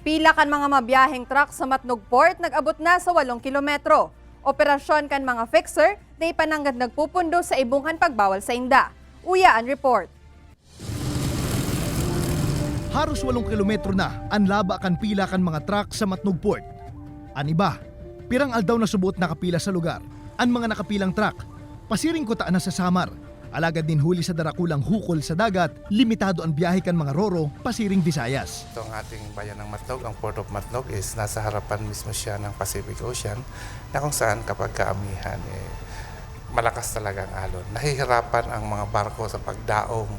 Pila kan mga mabiyaheng truck sa Matnog Port nag-abot na sa 8 kilometro. Operasyon kan mga fixer na ipananggad nagpupundo sa ibunghan pagbawal sa inda. Uya ang report. Haros 8 kilometro na ang laba kan pila kan mga truck sa Matnog Port. Aniba, pirang aldaw na subot nakapila sa lugar. Ang mga nakapilang truck, pasiring kutaan na sa Samar. Alagad din huli sa darakulang hukol sa dagat, limitado ang biyahe kan mga roro, pasiring Visayas. Ito ang ating bayan ng Matnog, ang Port of Matnog is nasa harapan mismo siya ng Pacific Ocean na kung saan kapag kaamihan, malakas talaga ang alon. Nahihirapan ang mga barko sa pagdaong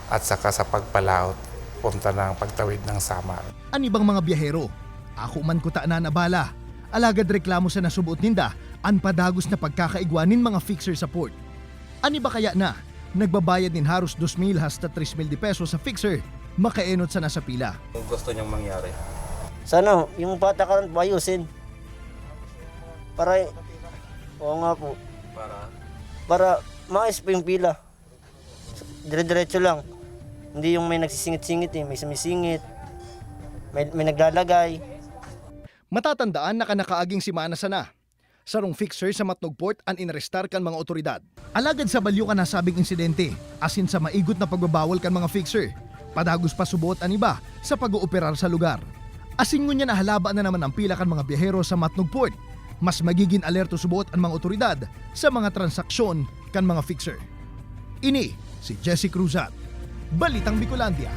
at saka sa pagpalaot punta ng pagtawid ng Samar. Anibang mga biyahero, ako man kutaan na nabala. Alagad reklamo sa nasubot ninda, ang padagos na pagkakaigwanin mga fixer sa port. Ani ba kaya na, nagbabayad din haros 2,000 hasta 3,000 de pesos sa fixer, makaenot sa nasa pila. Kung gusto niyang mangyari. Sana yung patakaran po ayusin. Oo nga po. Para maayos po yung pila. Dire-diretso lang. Hindi yung may nagsisingit-singit may sumisingit, may naglalagay. Matatandaan na kanakaaging simana sana. Sarong fixer sa Matnog Port ang inarestar kan mga otoridad. Alagad sa balyo ka nasabing insidente, asin sa maigot na pagbabawal kan mga fixer. Padagos pa subot ang iba sa pag-ooperar sa lugar. Asin ngunya na halaba na naman ang pila kan mga biyahero sa Matnog Port. Mas magiging alerto subot ang mga otoridad sa mga transaksyon kan mga fixer. Ini si Jesse Cruzat, Balitang Bicolandia.